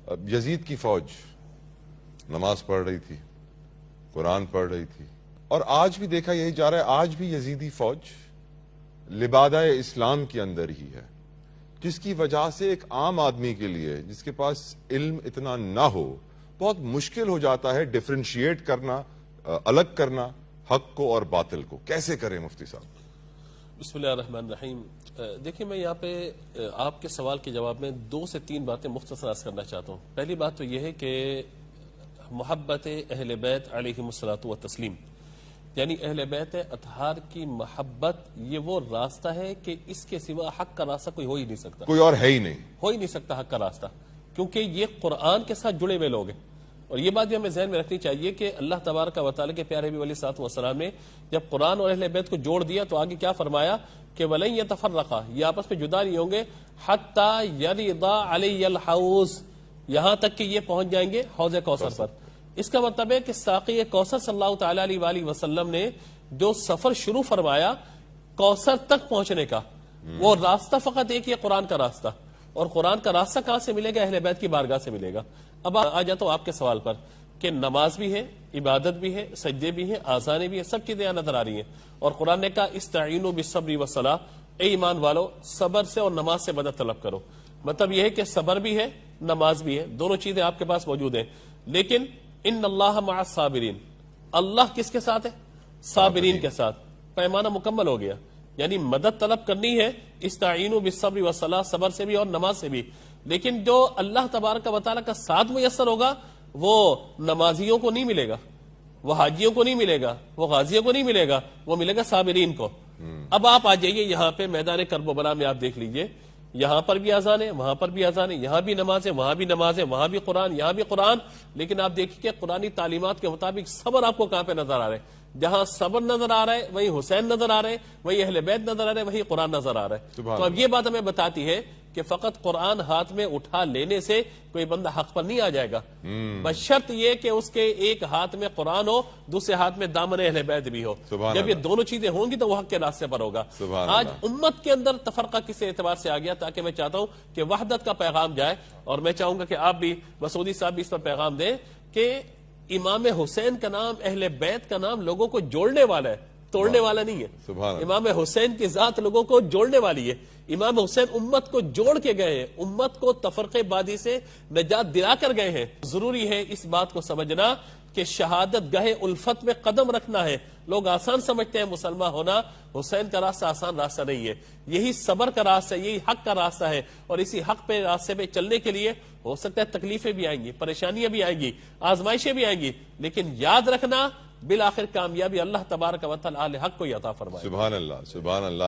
یزید کی فوج نماز پڑھ رہی تھی، قرآن پڑھ رہی تھی، اور آج بھی دیکھا یہی جا رہا ہے، آج بھی یزیدی فوج لبادہ اسلام کے اندر ہی ہے، جس کی وجہ سے ایک عام آدمی کے لیے جس کے پاس علم اتنا نہ ہو، بہت مشکل ہو جاتا ہے ڈیفرینشیٹ کرنا، الگ کرنا حق کو اور باطل کو۔ کیسے کریں مفتی صاحب؟ بسم اللہ الرحمن الرحیم۔ دیکھیں، میں یہاں پہ آپ کے سوال کے جواب میں 2 سے 3 باتیں مختصر عرض کرنا چاہتا ہوں۔ پہلی بات تو یہ ہے کہ محبت اہل بیت علیہم الصلوۃ والتسلیم، یعنی اہل بیت اطہار کی محبت، یہ وہ راستہ ہے کہ اس کے سوا حق کا راستہ کوئی ہو ہی نہیں سکتا، کوئی اور ہے ہی نہیں، ہو ہی نہیں سکتا حق کا راستہ، کیونکہ یہ قرآن کے ساتھ جڑے ہوئے لوگ ہیں۔ اور یہ بات بھی ہمیں ذہن میں رکھنی چاہیے کہ اللہ تبارک و تعالیٰ کے پیارے نبی علیہ الصلوۃ والسلام نے جب قرآن اور اہل بیت کو جوڑ دیا تو آگے کیا فرمایا کہ وَلَن يَتَفَرَّقَا، یہ آپس میں جدا نہیں ہوں گے، حَتَّى يَرِدَا عَلَيَّ الْحَوْض، یہاں تک کہ یہ پہنچ جائیں گے حوض کوثر پر۔ اس کا مطلب ہے کہ ساقی کوثر صلی اللہ تعالیٰ علیہ وآلہ وسلم نے جو سفر شروع فرمایا کوثر تک پہنچنے کا، وہ راستہ فقط ایک یہ قرآن کا راستہ، اور قرآن کا راستہ کہاں سے ملے گا؟ اہل بیت کی بارگاہ سے ملے گا۔ اب آ جاتا ہوں آپ کے سوال پر کہ نماز بھی ہے، عبادت بھی ہے، سجدے بھی ہیں، آذانیں بھی ہیں، سب چیزیں یہاں نظر آ رہی ہیں، اور قرآن نے کہا استعینوا بالصبر والصلاۃ، اے ایمان والو صبر سے اور نماز سے مدد طلب کرو۔ مطلب یہ ہے کہ صبر بھی ہے، نماز بھی ہے، دونوں چیزیں آپ کے پاس موجود ہیں۔ لیکن ان اللہ مع الصابرین، اللہ کس کے ساتھ ہے؟ صابرین کے ساتھ۔ پیمانہ مکمل ہو گیا، یعنی مدد طلب کرنی ہے استعینوا بالصبر والصلاۃ، صبر سے بھی اور نماز سے بھی، لیکن جو اللہ تبارک و تعالیٰ کا ساتھ میسر ہوگا وہ نمازیوں کو نہیں ملے گا، وہ حاجیوں کو نہیں ملے گا، وہ غازیوں کو نہیں ملے گا، وہ ملے گا صابرین کو۔ اب آپ آ جائیے یہاں پہ میدان کرب و بلا میں، آپ دیکھ لیجئے، یہاں پر بھی اذان ہے، وہاں پر بھی اذان ہے، یہاں بھی نماز ہے، وہاں بھی نماز ہے، وہاں بھی قرآن، یہاں بھی قرآن، لیکن آپ دیکھیے کہ قرآنی تعلیمات کے مطابق صبر آپ کو کہاں پہ نظر آ رہا ہے؟ جہاں صبر نظر آ رہا ہے وہیں حسین نظر آ رہے ہیں، وہیں اہل بیت نظر آ رہے ہیں، وہیں قرآن نظر آ رہا ہے۔ تو اب یہ بات ہمیں بتاتی ہے کہ فقط قرآن ہاتھ میں اٹھا لینے سے کوئی بندہ حق پر نہیں آ جائے گا، بشرط یہ کہ اس کے ایک ہاتھ میں قرآن ہو، دوسرے ہاتھ میں دامن اہل بیت بھی ہو۔ جب یہ دونوں چیزیں ہوں گی تو وہ حق کے راستے پر ہوگا۔ آج امت کے اندر تفرقہ کس اعتبار سے آ گیا؟ تاکہ میں چاہتا ہوں کہ وحدت کا پیغام جائے، اور میں چاہوں گا کہ آپ بھی، مسعودی صاحب بھی اس پر پیغام دیں کہ امام حسین کا نام، اہل بیت کا نام لوگوں کو جوڑنے والا ہے، توڑنے والا نہیں ہے۔ امام حسین کی ذات لوگوں کو جوڑنے والی ہے۔ امام حسین امت کو جوڑ کے گئے ہیں، امت کو تفرقے بازی سے نجات دلا کر گئے ہیں۔ ضروری ہے اس بات کو سمجھنا کہ شہادت گاہ الفت میں قدم رکھنا ہے۔ لوگ آسان سمجھتے ہیں مسلمان ہونا، حسین کا راستہ آسان راستہ نہیں ہے، یہی صبر کا راستہ ہے، یہی حق کا راستہ ہے، اور اسی حق پہ راستے پہ چلنے کے لیے ہو سکتا ہے تکلیفیں بھی آئیں گی، پریشانیاں بھی آئیں گی، آزمائشیں بھی آئیں گی، لیکن یاد رکھنا بالآخر کامیابی اللہ تبارک و تعالی حق کو ہی عطا فرمائے۔ سبحان اللہ، سبحان اللہ۔